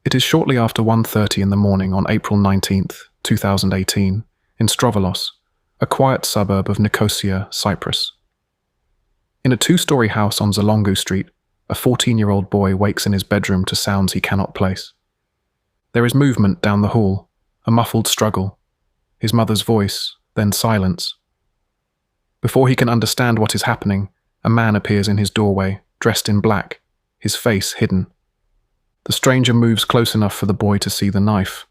It is shortly after 1:30 in the morning on April 19th, 2018, in Strovolos, a quiet suburb of Nicosia, Cyprus. In a two-story house on Zalongu Street, a 14-year-old boy wakes in his bedroom to sounds he cannot place. There is movement down the hall, a muffled struggle, his mother's voice, then silence. Before he can understand what is happening, a man appears in his doorway, dressed in black, his face hidden. The stranger moves close enough for the boy to see the knife.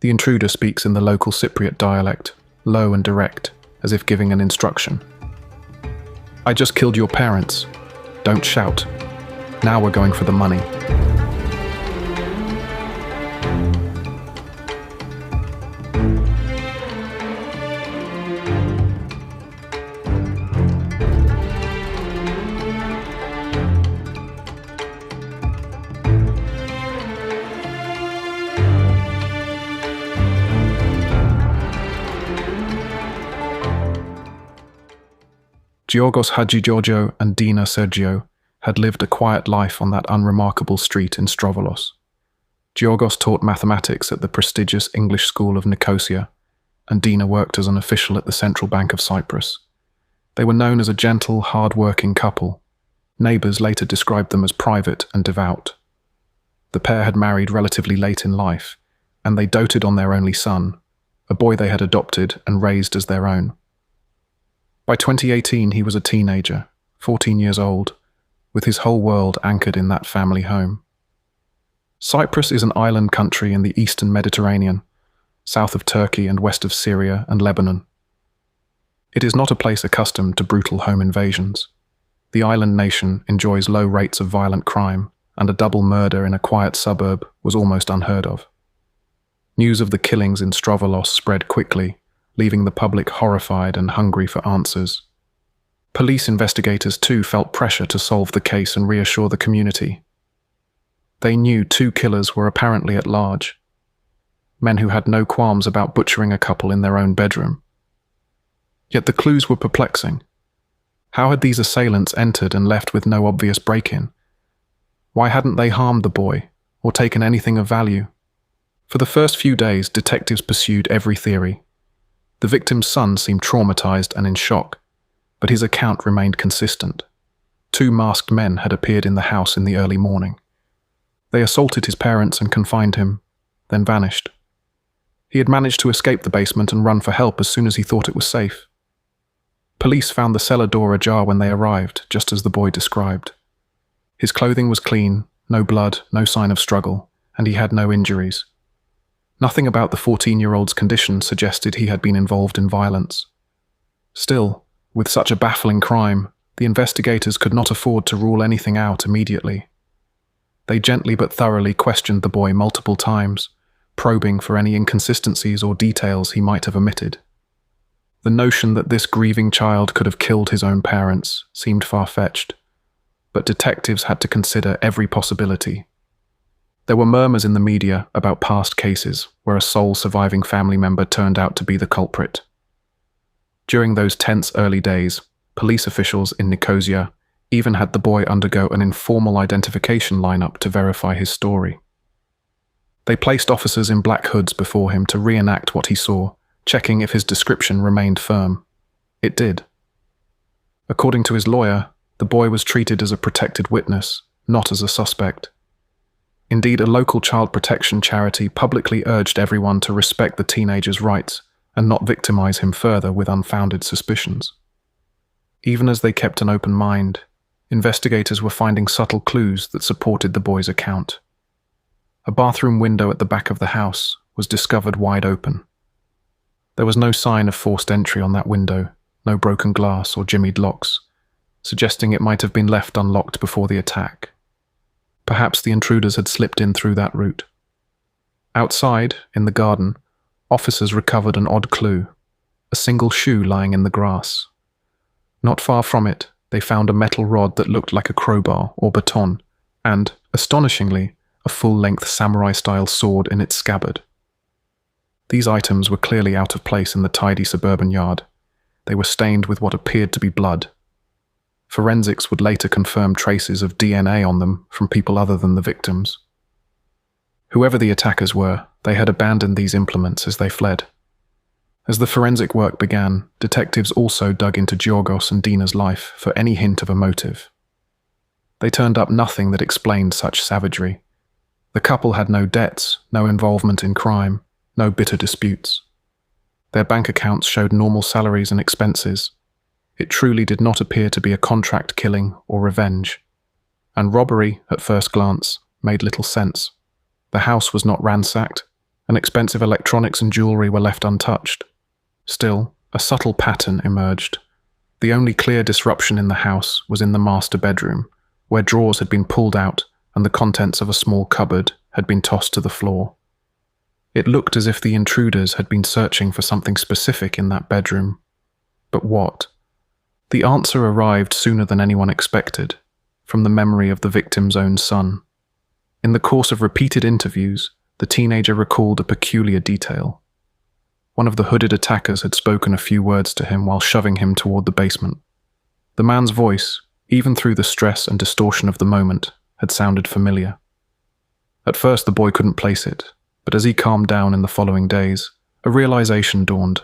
The intruder speaks in the local Cypriot dialect, low and direct, as if giving an instruction. "I just killed your parents. Don't shout. Now we're going for the money." Giorgos Hadjigeorgiou and Dina Sergio had lived a quiet life on that unremarkable street in Strovolos. Giorgos taught mathematics at the prestigious English school of Nicosia, and Dina worked as an official at the Central Bank of Cyprus. They were known as a gentle, hard-working couple. Neighbours later described them as private and devout. The pair had married relatively late in life, and they doted on their only son, a boy they had adopted and raised as their own. By 2018, he was a teenager, 14 years old, with his whole world anchored in that family home. Cyprus is an island country in the eastern Mediterranean, south of Turkey and west of Syria and Lebanon. It is not a place accustomed to brutal home invasions. The island nation enjoys low rates of violent crime, and a double murder in a quiet suburb was almost unheard of. News of the killings in Strovolos spread quickly, leaving the public horrified and hungry for answers. Police investigators too felt pressure to solve the case and reassure the community. They knew two killers were apparently at large, men who had no qualms about butchering a couple in their own bedroom. Yet the clues were perplexing. How had these assailants entered and left with no obvious break-in? Why hadn't they harmed the boy, or taken anything of value? For the first few days, detectives pursued every theory. The victim's son seemed traumatized and in shock, but his account remained consistent. Two masked men had appeared in the house in the early morning. They assaulted his parents and confined him, then vanished. He had managed to escape the basement and run for help as soon as he thought it was safe. Police found the cellar door ajar when they arrived, just as the boy described. His clothing was clean, no blood, no sign of struggle, and he had no injuries. Nothing about the 14-year-old's condition suggested he had been involved in violence. Still, with such a baffling crime, the investigators could not afford to rule anything out immediately. They gently but thoroughly questioned the boy multiple times, probing for any inconsistencies or details he might have omitted. The notion that this grieving child could have killed his own parents seemed far-fetched, but detectives had to consider every possibility. There were murmurs in the media about past cases where a sole surviving family member turned out to be the culprit. During those tense early days, police officials in Nicosia even had the boy undergo an informal identification lineup to verify his story. They placed officers in black hoods before him to reenact what he saw, checking if his description remained firm. It did. According to his lawyer, the boy was treated as a protected witness, not as a suspect. Indeed, a local child protection charity publicly urged everyone to respect the teenager's rights and not victimize him further with unfounded suspicions. Even as they kept an open mind, investigators were finding subtle clues that supported the boy's account. A bathroom window at the back of the house was discovered wide open. There was no sign of forced entry on that window, no broken glass or jimmied locks, suggesting it might have been left unlocked before the attack. Perhaps the intruders had slipped in through that route. Outside, in the garden, officers recovered an odd clue, a single shoe lying in the grass. Not far from it, they found a metal rod that looked like a crowbar or baton, and, astonishingly, a full-length samurai-style sword in its scabbard. These items were clearly out of place in the tidy suburban yard. They were stained with what appeared to be blood. Forensics would later confirm traces of DNA on them from people other than the victims. Whoever the attackers were, they had abandoned these implements as they fled. As the forensic work began, detectives also dug into Georgos and Dina's life for any hint of a motive. They turned up nothing that explained such savagery. The couple had no debts, no involvement in crime, no bitter disputes. Their bank accounts showed normal salaries and expenses. It truly did not appear to be a contract killing or revenge. And robbery, at first glance, made little sense. The house was not ransacked, and expensive electronics and jewelry were left untouched. Still, a subtle pattern emerged. The only clear disruption in the house was in the master bedroom, where drawers had been pulled out and the contents of a small cupboard had been tossed to the floor. It looked as if the intruders had been searching for something specific in that bedroom. But what? The answer arrived sooner than anyone expected, from the memory of the victim's own son. In the course of repeated interviews, the teenager recalled a peculiar detail. One of the hooded attackers had spoken a few words to him while shoving him toward the basement. The man's voice, even through the stress and distortion of the moment, had sounded familiar. At first the boy couldn't place it, but as he calmed down in the following days, a realization dawned.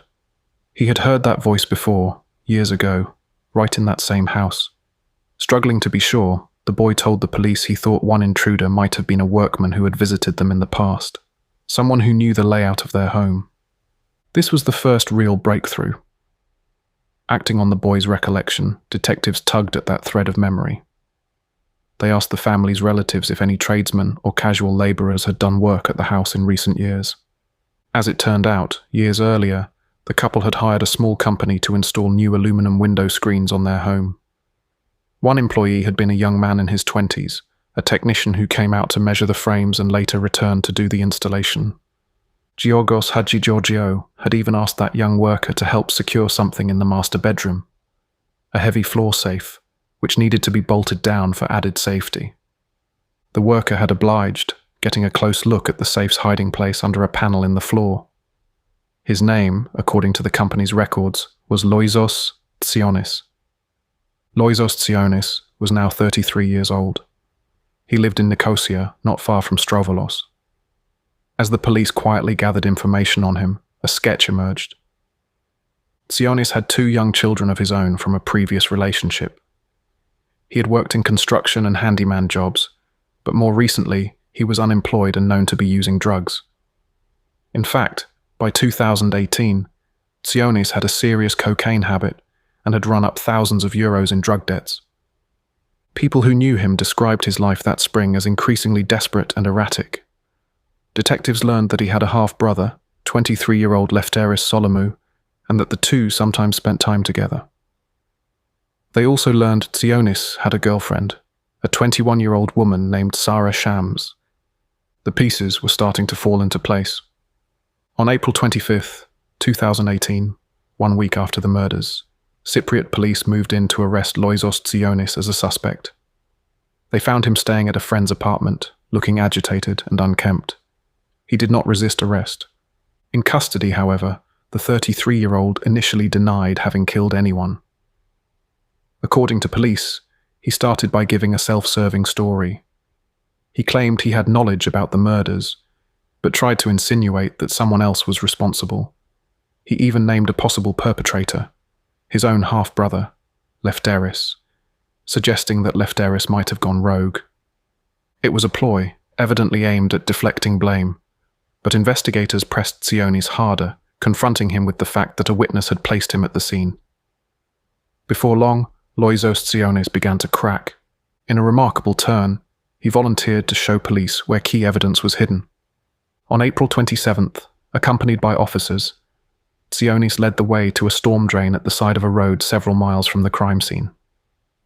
He had heard that voice before, years ago, right in that same house. Struggling to be sure, the boy told the police he thought one intruder might have been a workman who had visited them in the past, someone who knew the layout of their home. This was the first real breakthrough. Acting on the boy's recollection, detectives tugged at that thread of memory. They asked the family's relatives if any tradesmen or casual labourers had done work at the house in recent years. As it turned out, years earlier, the couple had hired a small company to install new aluminum window screens on their home. One employee had been a young man in his 20s, a technician who came out to measure the frames and later returned to do the installation. Georgos Hadjigeorgiou had even asked that young worker to help secure something in the master bedroom, a heavy floor safe, which needed to be bolted down for added safety. The worker had obliged, getting a close look at the safe's hiding place under a panel in the floor. His name, according to the company's records, was Loizos Tsionis. Loizos Tsionis was now 33 years old. He lived in Nicosia, not far from Strovolos. As the police quietly gathered information on him, a sketch emerged. Tsionis had 2 young children of his own from a previous relationship. He had worked in construction and handyman jobs, but more recently, he was unemployed and known to be using drugs. In fact, by 2018, Tsionis had a serious cocaine habit and had run up thousands of euros in drug debts. People who knew him described his life that spring as increasingly desperate and erratic. Detectives learned that he had a half-brother, 23-year-old Lefteris Solomou, and that the two sometimes spent time together. They also learned Tsionis had a girlfriend, a 21-year-old woman named Sarah Shams. The pieces were starting to fall into place. On April 25, 2018, 1 week after the murders, Cypriot police moved in to arrest Loizos Tsionis as a suspect. They found him staying at a friend's apartment, looking agitated and unkempt. He did not resist arrest. In custody, however, the 33-year-old initially denied having killed anyone. According to police, he started by giving a self-serving story. He claimed he had knowledge about the murders, but tried to insinuate that someone else was responsible. He even named a possible perpetrator, his own half-brother, Lefteris, suggesting that Lefteris might have gone rogue. It was a ploy, evidently aimed at deflecting blame, but investigators pressed Tsionis harder, confronting him with the fact that a witness had placed him at the scene. Before long, Loizos Tsionis began to crack. In a remarkable turn, he volunteered to show police where key evidence was hidden. On April 27th, accompanied by officers, Tsionis led the way to a storm drain at the side of a road several miles from the crime scene.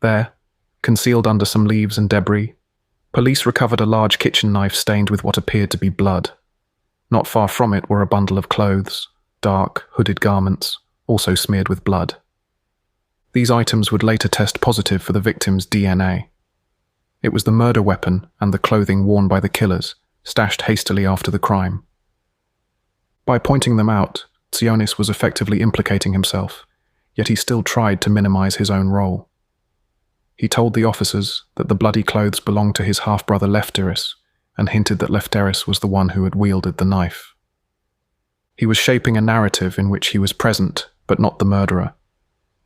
There, concealed under some leaves and debris, police recovered a large kitchen knife stained with what appeared to be blood. Not far from it were a bundle of clothes, dark, hooded garments, also smeared with blood. These items would later test positive for the victim's DNA. It was the murder weapon and the clothing worn by the killers, stashed hastily after the crime. By pointing them out, Tsionis was effectively implicating himself, yet he still tried to minimize his own role. He told the officers that the bloody clothes belonged to his half-brother Lefteris, and hinted that Lefteris was the one who had wielded the knife. He was shaping a narrative in which he was present, but not the murderer.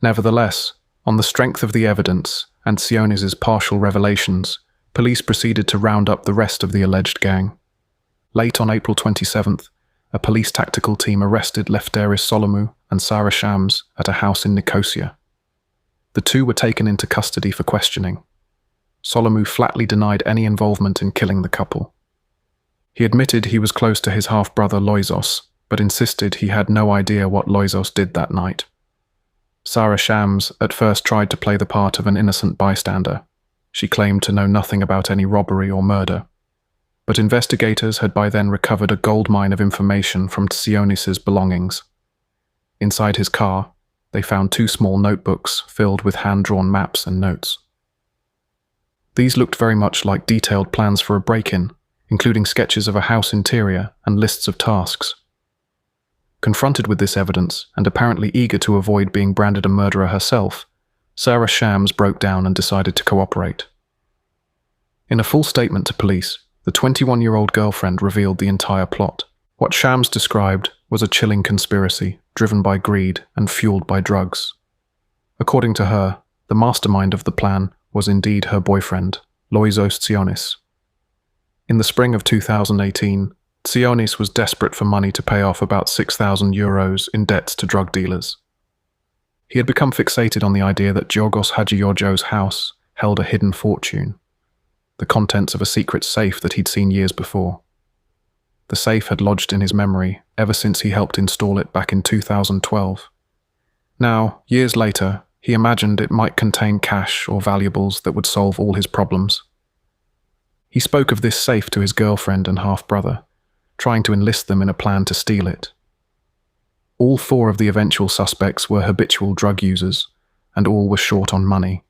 Nevertheless, on the strength of the evidence and Sionis's partial revelations, police proceeded to round up the rest of the alleged gang. Late on April 27th, a police tactical team arrested Lefteris Solomou and Sarah Shams at a house in Nicosia. The two were taken into custody for questioning. Solomou flatly denied any involvement in killing the couple. He admitted he was close to his half-brother Loizos, but insisted he had no idea what Loizos did that night. Sarah Shams at first tried to play the part of an innocent bystander. She claimed to know nothing about any robbery or murder. But investigators had by then recovered a goldmine of information from Sionis's belongings. Inside his car, they found 2 small notebooks filled with hand-drawn maps and notes. These looked very much like detailed plans for a break-in, including sketches of a house interior and lists of tasks. Confronted with this evidence, and apparently eager to avoid being branded a murderer herself, Sarah Shams broke down and decided to cooperate. In a full statement to police, the 21-year-old girlfriend revealed the entire plot. What Shams described was a chilling conspiracy, driven by greed and fueled by drugs. According to her, the mastermind of the plan was indeed her boyfriend, Loizos Sionis. In the spring of 2018, Sionis was desperate for money to pay off about €6,000 in debts to drug dealers. He had become fixated on the idea that Giorgos Hadjigeorgiou's house held a hidden fortune, the contents of a secret safe that he'd seen years before. The safe had lodged in his memory ever since he helped install it back in 2012. Now, years later, he imagined it might contain cash or valuables that would solve all his problems. He spoke of this safe to his girlfriend and half-brother, trying to enlist them in a plan to steal it. All 4 of the eventual suspects were habitual drug users, and all were short on money.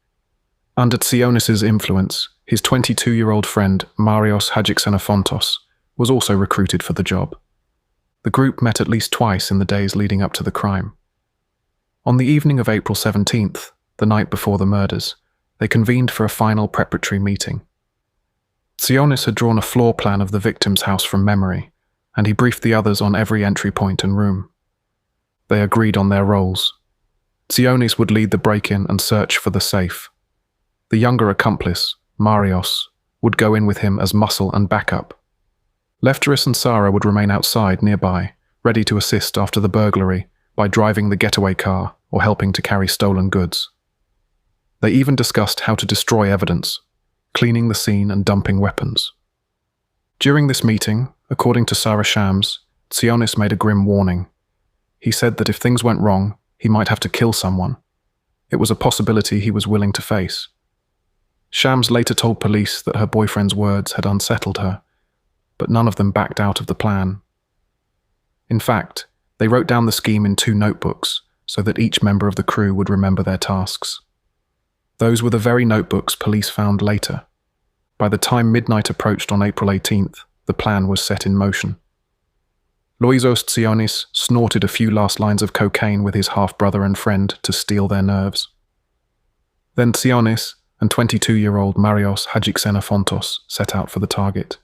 Under Sionis's influence, his 22-year-old friend Marios Hadjixenofontos was also recruited for the job. The group met at least twice in the days leading up to the crime. On the evening of April 17th, the night before the murders, they convened for a final preparatory meeting. Sionis had drawn a floor plan of the victim's house from memory, and he briefed the others on every entry point and room. They agreed on their roles. Sionis would lead the break-in and search for the safe. The younger accomplice, Marios, would go in with him as muscle and backup. Lefteris and Sarah would remain outside nearby, ready to assist after the burglary by driving the getaway car or helping to carry stolen goods. They even discussed how to destroy evidence, cleaning the scene and dumping weapons. During this meeting, according to Sarah Shams, Sionis made a grim warning. He said that if things went wrong, he might have to kill someone. It was a possibility he was willing to face. Shams later told police that her boyfriend's words had unsettled her, but none of them backed out of the plan. In fact, they wrote down the scheme in 2 notebooks so that each member of the crew would remember their tasks. Those were the very notebooks police found later. By the time midnight approached on April 18th, the plan was set in motion. Loizos Sionis snorted a few last lines of cocaine with his half-brother and friend to steel their nerves. Then Sionis and 22-year-old Marios Hadjixenofontos set out for the target.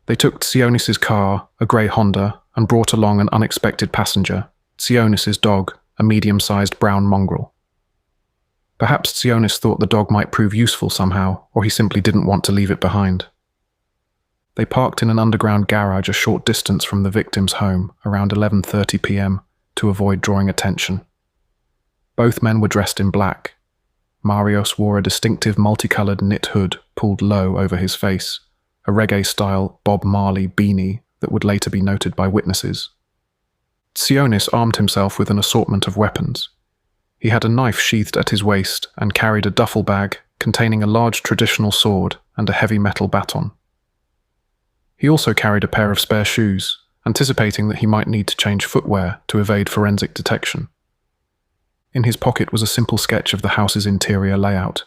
They took Sionis's car, a grey Honda, and brought along an unexpected passenger, Sionis's dog, a medium-sized brown mongrel. Perhaps Sionis thought the dog might prove useful somehow, or he simply didn't want to leave it behind. They parked in an underground garage a short distance from the victim's home, around 11:30 p.m, to avoid drawing attention. Both men were dressed in black. Marios wore a distinctive multicolored knit hood pulled low over his face, a reggae-style Bob Marley beanie that would later be noted by witnesses. Sionis armed himself with an assortment of weapons. He had a knife sheathed at his waist and carried a duffel bag containing a large traditional sword and a heavy metal baton. He also carried a pair of spare shoes, anticipating that he might need to change footwear to evade forensic detection. In his pocket was a simple sketch of the house's interior layout.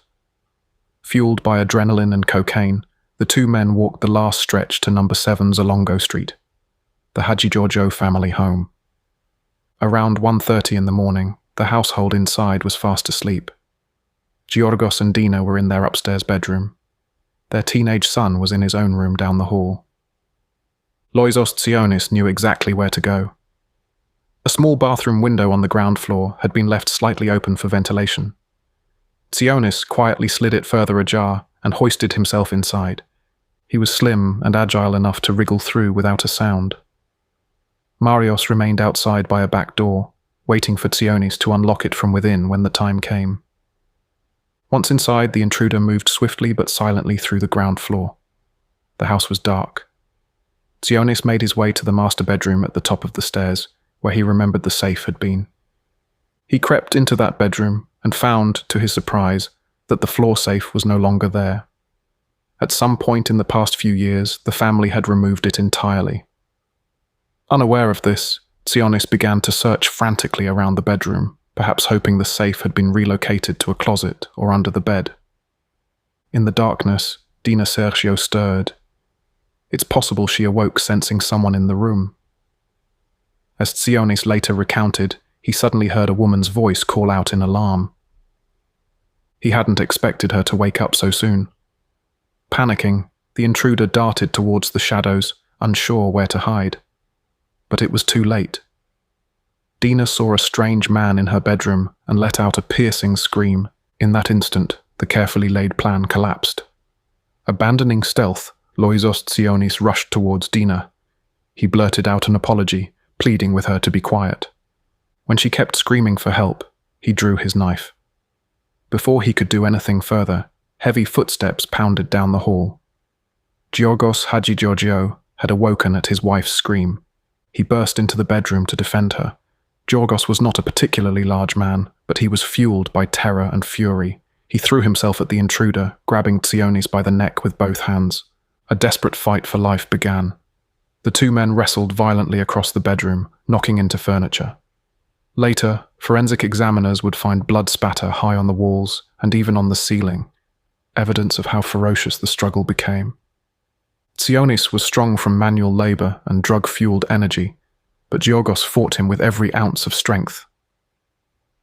Fueled by adrenaline and cocaine, the 2 men walked the last stretch to number 7 Zalongo Street, the Hadjigeorgiou family home. Around 1:30 in the morning, the household inside was fast asleep. Giorgos and Dina were in their upstairs bedroom. Their teenage son was in his own room down the hall. Loizos Tsionis knew exactly where to go. A small bathroom window on the ground floor had been left slightly open for ventilation. Tsionis quietly slid it further ajar and hoisted himself inside. He was slim and agile enough to wriggle through without a sound. Marios remained outside by a back door, waiting for Tsionis to unlock it from within when the time came. Once inside, the intruder moved swiftly but silently through the ground floor. The house was dark. Tsionis made his way to the master bedroom at the top of the stairs, where he remembered the safe had been. He crept into that bedroom and found, to his surprise, that the floor safe was no longer there. At some point in the past few years, the family had removed it entirely. Unaware of this, Tsionis began to search frantically around the bedroom, perhaps hoping the safe had been relocated to a closet or under the bed. In the darkness, Dina Sergio stirred. It's possible she awoke sensing someone in the room. As Tsionis later recounted, he suddenly heard a woman's voice call out in alarm. He hadn't expected her to wake up so soon. Panicking, the intruder darted towards the shadows, unsure where to hide. But it was too late. Dina saw a strange man in her bedroom and let out a piercing scream. In that instant, the carefully laid plan collapsed. Abandoning stealth, Loizos Tsionis rushed towards Dina. He blurted out an apology, pleading with her to be quiet. When she kept screaming for help, he drew his knife. Before he could do anything further, heavy footsteps pounded down the hall. Giorgos Hadjigeorgiou had awoken at his wife's scream. He burst into the bedroom to defend her. Giorgos was not a particularly large man, but he was fueled by terror and fury. He threw himself at the intruder, grabbing Tsionis by the neck with both hands. A desperate fight for life began. The two men wrestled violently across the bedroom, knocking into furniture. Later, forensic examiners would find blood spatter high on the walls and even on the ceiling, evidence of how ferocious the struggle became. Tsionis was strong from manual labor and drug-fueled energy, but Giorgos fought him with every ounce of strength.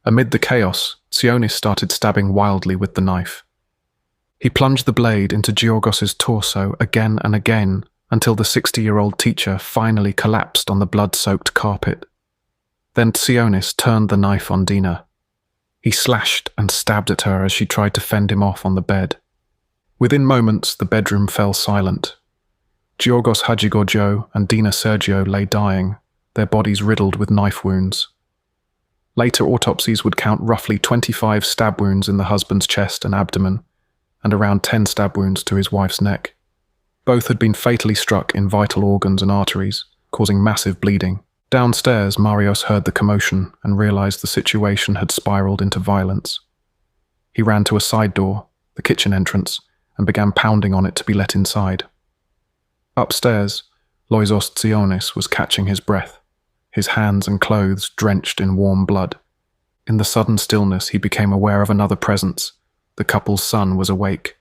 Amid the chaos, Tsionis started stabbing wildly with the knife. He plunged the blade into Giorgos's torso again and again until the 60-year-old teacher finally collapsed on the blood-soaked carpet. Then Tsionis turned the knife on Dina. He slashed and stabbed at her as she tried to fend him off on the bed. Within moments, the bedroom fell silent. Giorgos Hadjigeorgiou and Dina Sergio lay dying, their bodies riddled with knife wounds. Later autopsies would count roughly 25 stab wounds in the husband's chest and abdomen, and around 10 stab wounds to his wife's neck. Both had been fatally struck in vital organs and arteries, causing massive bleeding. Downstairs, Marios heard the commotion and realized the situation had spiraled into violence. He ran to a side door, the kitchen entrance, and began pounding on it to be let inside. Upstairs, Loizos Tsionis was catching his breath, his hands and clothes drenched in warm blood. In the sudden stillness, he became aware of another presence. The couple's son was awake.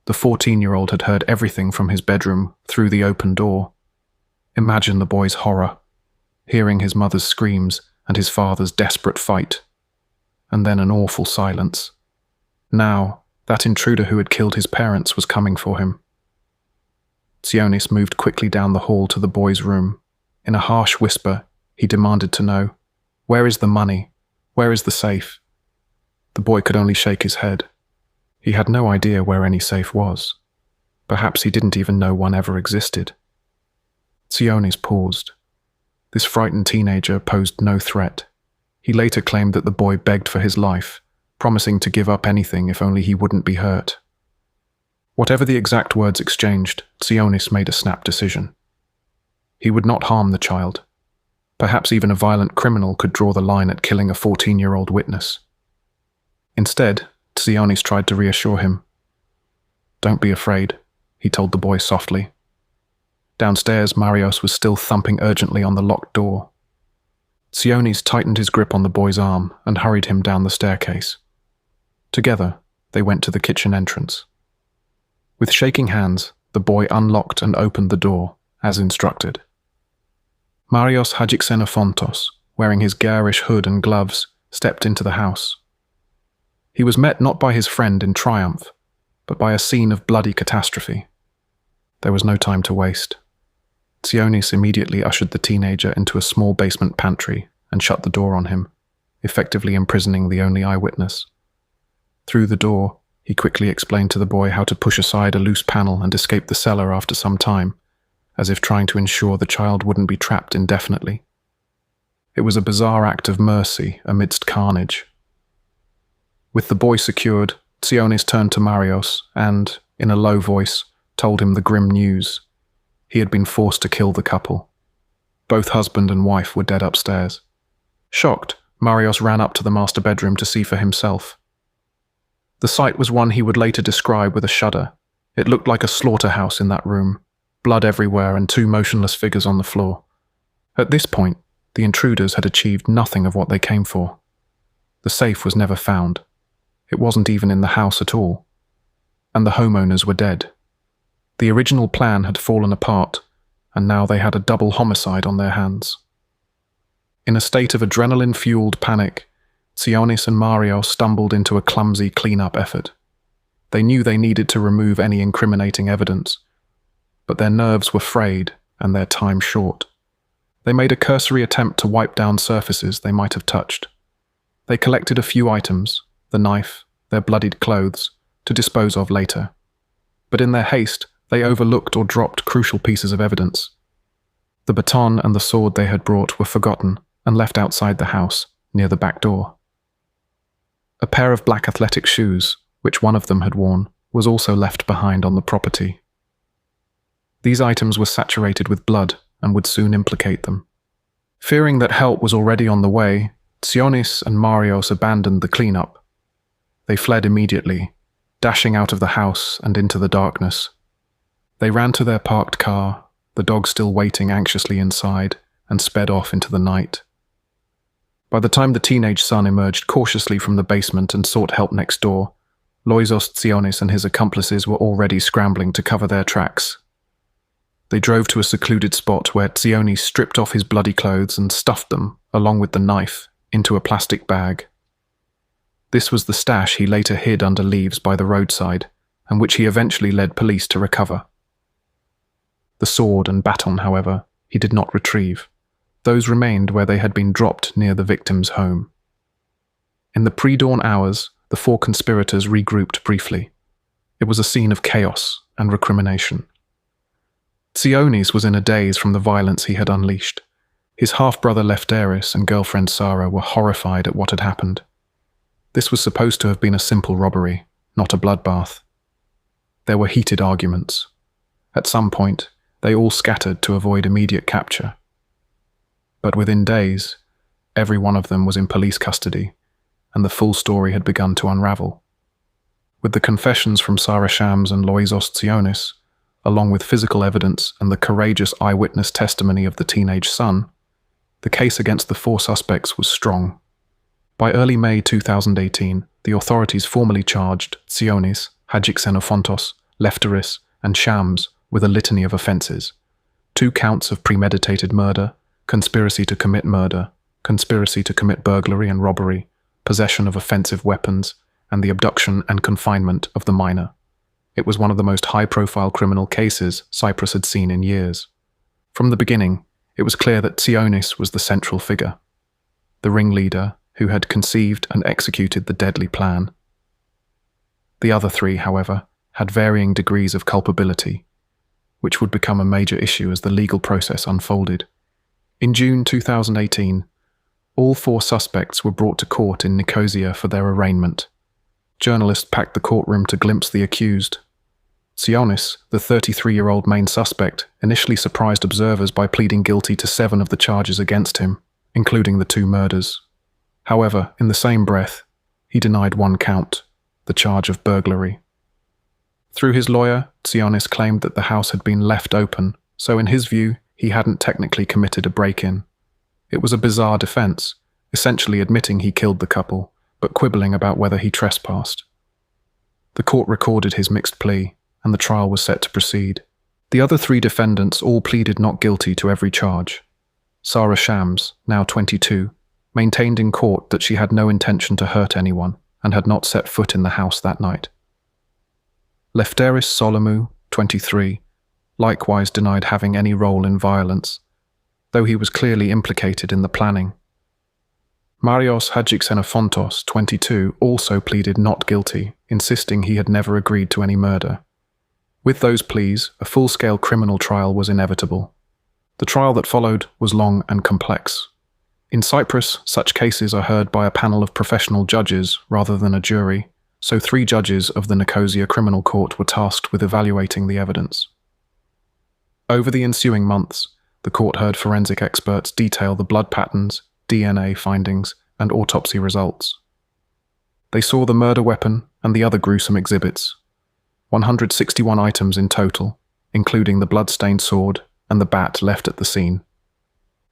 The 14-year-old had heard everything from his bedroom through the open door. Imagine the boy's horror, hearing his mother's screams and his father's desperate fight. And then an awful silence. Now, that intruder who had killed his parents was coming for him. Tsionis moved quickly down the hall to the boy's room. In a harsh whisper, he demanded to know, "Where is the money? Where is the safe?" The boy could only shake his head. He had no idea where any safe was. Perhaps he didn't even know one ever existed. Tsionis paused. This frightened teenager posed no threat. He later claimed that the boy begged for his life, promising to give up anything if only he wouldn't be hurt. Whatever the exact words exchanged, Tsionis made a snap decision. He would not harm the child. Perhaps even a violent criminal could draw the line at killing a 14-year-old witness. Instead, Tsionis tried to reassure him. "Don't be afraid," he told the boy softly. Downstairs, Marios was still thumping urgently on the locked door. Tsionis tightened his grip on the boy's arm and hurried him down the staircase. Together, they went to the kitchen entrance. With shaking hands, the boy unlocked and opened the door, as instructed. Marios Hadjixenofontos, wearing his garish hood and gloves, stepped into the house. He was met not by his friend in triumph, but by a scene of bloody catastrophe. There was no time to waste. Tzionis immediately ushered the teenager into a small basement pantry and shut the door on him, effectively imprisoning the only eyewitness. Through the door, he quickly explained to the boy how to push aside a loose panel and escape the cellar after some time, as if trying to ensure the child wouldn't be trapped indefinitely. It was a bizarre act of mercy amidst carnage. With the boy secured, Tzionis turned to Marios and, in a low voice, told him the grim news. He had been forced to kill the couple. Both husband and wife were dead upstairs. Shocked, Marios ran up to the master bedroom to see for himself. The sight was one he would later describe with a shudder. It looked like a slaughterhouse in that room, blood everywhere and two motionless figures on the floor. At this point, the intruders had achieved nothing of what they came for. The safe was never found. It wasn't even in the house at all. And the homeowners were dead. The original plan had fallen apart, and now they had a double homicide on their hands. In a state of adrenaline-fueled panic, Tzionis and Mario stumbled into a clumsy clean-up effort. They knew they needed to remove any incriminating evidence, but their nerves were frayed and their time short. They made a cursory attempt to wipe down surfaces they might have touched. They collected a few items, the knife, their bloodied clothes, to dispose of later. But in their haste, they overlooked or dropped crucial pieces of evidence. The baton and the sword they had brought were forgotten and left outside the house, near the back door. A pair of black athletic shoes, which one of them had worn, was also left behind on the property. These items were saturated with blood and would soon implicate them. Fearing that help was already on the way, Tzionis and Marios abandoned the cleanup. They fled immediately, dashing out of the house and into the darkness. They ran to their parked car, the dog still waiting anxiously inside, and sped off into the night. By the time the teenage son emerged cautiously from the basement and sought help next door, Loizos Tzionis and his accomplices were already scrambling to cover their tracks. They drove to a secluded spot where Tzionis stripped off his bloody clothes and stuffed them, along with the knife, into a plastic bag. This was the stash he later hid under leaves by the roadside, and which he eventually led police to recover. The sword and baton, however, he did not retrieve. Those remained where they had been dropped near the victim's home. In the pre-dawn hours, the four conspirators regrouped briefly. It was a scene of chaos and recrimination. Tzionis was in a daze from the violence he had unleashed. His half-brother Lefteris and girlfriend Sarah were horrified at what had happened. This was supposed to have been a simple robbery, not a bloodbath. There were heated arguments. At some point, they all scattered to avoid immediate capture. But within days, every one of them was in police custody, and the full story had begun to unravel. With the confessions from Sarah Shams and Loizos Tzionis, along with physical evidence and the courageous eyewitness testimony of the teenage son, the case against the four suspects was strong. By early May 2018, the authorities formally charged Tzionis, Hadjixenofontos, Lefteris, and Shams with a litany of offences: 2 counts of premeditated murder, conspiracy to commit murder, conspiracy to commit burglary and robbery, possession of offensive weapons, and the abduction and confinement of the minor. It was one of the most high-profile criminal cases Cyprus had seen in years. From the beginning, it was clear that Tzionis was the central figure, the ringleader who had conceived and executed the deadly plan. The other 3, however, had varying degrees of culpability, which would become a major issue as the legal process unfolded. In June 2018, all 4 suspects were brought to court in Nicosia for their arraignment. Journalists packed the courtroom to glimpse the accused. Tzionis, the 33-year-old main suspect, initially surprised observers by pleading guilty to 7 of the charges against him, including the 2 murders. However, in the same breath, he denied 1 count, the charge of burglary. Through his lawyer, Tzionis claimed that the house had been left open, so in his view, he hadn't technically committed a break-in. It was a bizarre defense, essentially admitting he killed the couple, but quibbling about whether he trespassed. The court recorded his mixed plea, and the trial was set to proceed. The other 3 defendants all pleaded not guilty to every charge. Sarah Shams, now 22, maintained in court that she had no intention to hurt anyone and had not set foot in the house that night. Lefteris Solomou, 23, likewise denied having any role in violence, though he was clearly implicated in the planning. Marios Hadjixenofontos, 22, also pleaded not guilty, insisting he had never agreed to any murder. With those pleas, a full-scale criminal trial was inevitable. The trial that followed was long and complex. In Cyprus, such cases are heard by a panel of professional judges rather than a jury, so 3 judges of the Nicosia Criminal Court were tasked with evaluating the evidence. Over the ensuing months, the court heard forensic experts detail the blood patterns, DNA findings, and autopsy results. They saw the murder weapon and the other gruesome exhibits, 161 items in total, including the blood-stained sword and the bat left at the scene.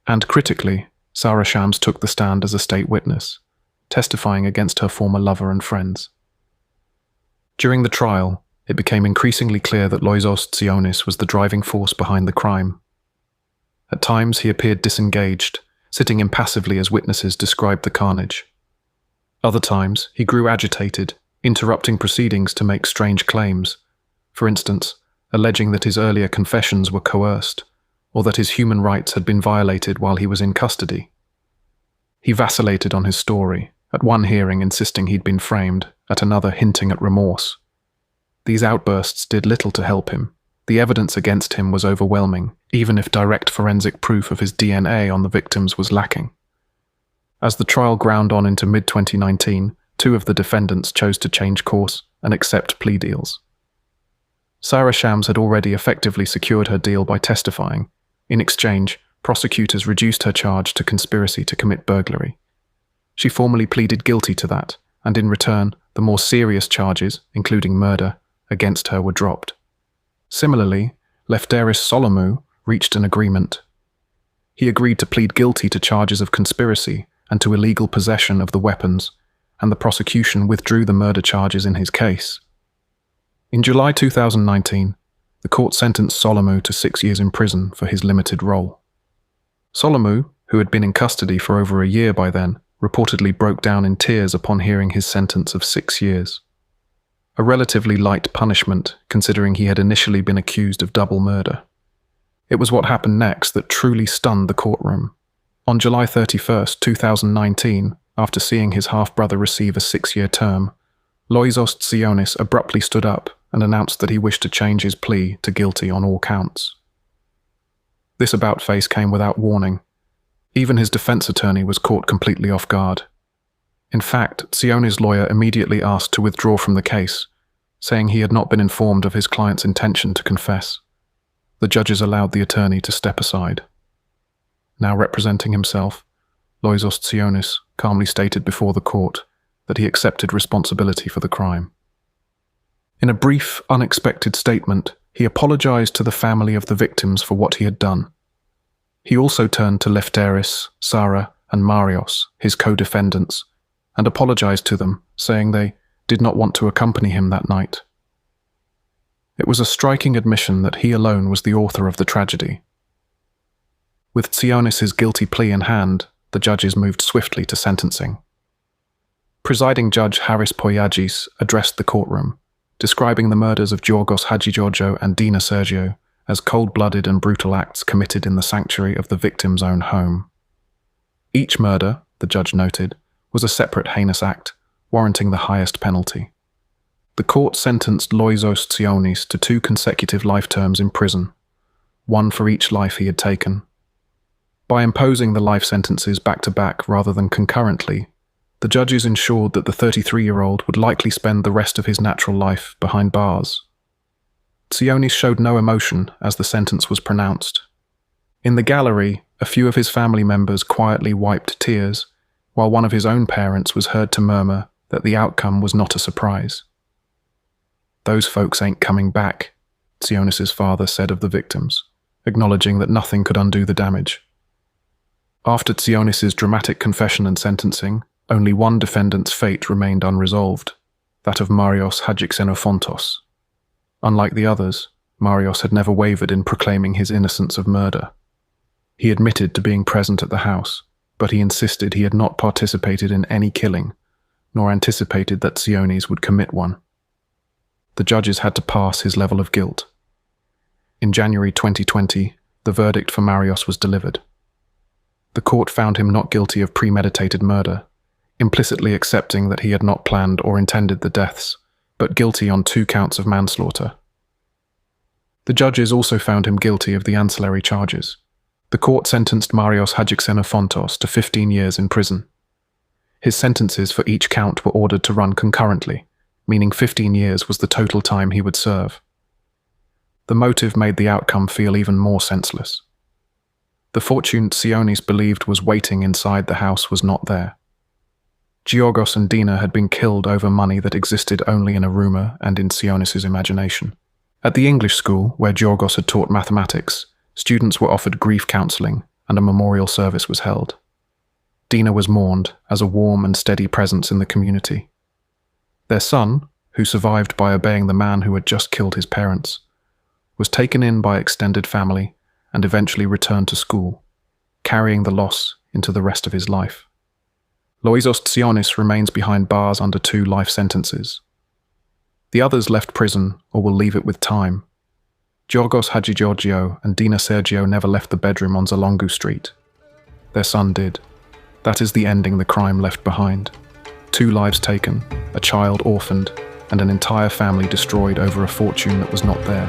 And critically, Sarah Shams took the stand as a state witness, testifying against her former lover and friends. During the trial, it became increasingly clear that Loizos Tsionis was the driving force behind the crime. At times, he appeared disengaged, sitting impassively as witnesses described the carnage. Other times, he grew agitated, interrupting proceedings to make strange claims, for instance, alleging that his earlier confessions were coerced, or that his human rights had been violated while he was in custody. He vacillated on his story, at one hearing insisting he'd been framed, at another hinting at remorse. These outbursts did little to help him. The evidence against him was overwhelming, even if direct forensic proof of his DNA on the victims was lacking. As the trial ground on into mid-2019, 2 of the defendants chose to change course and accept plea deals. Sarah Shams had already effectively secured her deal by testifying. In exchange, prosecutors reduced her charge to conspiracy to commit burglary. She formally pleaded guilty to that, and in return, the more serious charges, including murder, against her were dropped. Similarly, Lefteris Solomou reached an agreement. He agreed to plead guilty to charges of conspiracy and to illegal possession of the weapons, and the prosecution withdrew the murder charges in his case. In July 2019, the court sentenced Solomou to 6 years in prison for his limited role. Solomou, who had been in custody for over a year by then, reportedly broke down in tears upon hearing his sentence of 6 years. A relatively light punishment, considering he had initially been accused of double murder. It was what happened next that truly stunned the courtroom. On July 31st, 2019, after seeing his half-brother receive a 6-year term, Loizos Tsionis abruptly stood up and announced that he wished to change his plea to guilty on all counts. This about-face came without warning. Even his defense attorney was caught completely off guard. In fact, Tsionis' lawyer immediately asked to withdraw from the case, saying he had not been informed of his client's intention to confess. The judges allowed the attorney to step aside. Now representing himself, Loizos Tsionis calmly stated before the court that he accepted responsibility for the crime. In a brief, unexpected statement, he apologized to the family of the victims for what he had done. He also turned to Lefteris, Sarah, and Marios, his co-defendants, and apologized to them, saying they did not want to accompany him that night. It was a striking admission that he alone was the author of the tragedy. With Tsionis' guilty plea in hand, the judges moved swiftly to sentencing. Presiding Judge Haris Poyagis addressed the courtroom, describing the murders of Giorgos Hadjigeorgiou and Dina Sergio as cold-blooded and brutal acts committed in the sanctuary of the victim's own home. Each murder, the judge noted, was a separate heinous act, warranting the highest penalty. The court sentenced Loizos Tsionis to 2 consecutive life terms in prison, 1 for each life he had taken. By imposing the life sentences back-to-back rather than concurrently, the judges ensured that the 33-year-old would likely spend the rest of his natural life behind bars. Tsionis showed no emotion as the sentence was pronounced. In the gallery, a few of his family members quietly wiped tears, while one of his own parents was heard to murmur that the outcome was not a surprise. "Those folks ain't coming back," Tsionis' father said of the victims, acknowledging that nothing could undo the damage. After Tsionis' dramatic confession and sentencing, only one defendant's fate remained unresolved, that of Marios Hadjixenofontos. Unlike the others, Marios had never wavered in proclaiming his innocence of murder. He admitted to being present at the house, but he insisted he had not participated in any killing, nor anticipated that Tsionis would commit one. the judges had to pass his level of guilt. In January 2020, the verdict for Marios was delivered. The court found him not guilty of premeditated murder, implicitly accepting that he had not planned or intended the deaths, but guilty on 2 counts of manslaughter. The judges also found him guilty of the ancillary charges. The court sentenced Marios Hadjixenofontos to 15 years in prison. His sentences for each count were ordered to run concurrently, meaning 15 years was the total time he would serve. The motive made the outcome feel even more senseless. The fortune Sionis believed was waiting inside the house was not there. Giorgos and Dina had been killed over money that existed only in a rumor and in Sionis' imagination. At the English school, where Giorgos had taught mathematics, students were offered grief counselling and a memorial service was held. Dina was mourned as a warm and steady presence in the community. Their son, who survived by obeying the man who had just killed his parents, was taken in by extended family and eventually returned to school, carrying the loss into the rest of his life. Loizos Sionis remains behind bars under 2 life sentences. The others left prison or will leave it with time. Giorgos Hadjigeorgiou and Dina Sergio never left the bedroom on Zalongu Street. Their son did. That is the ending the crime left behind. 2 lives taken, a child orphaned, and an entire family destroyed over a fortune that was not there.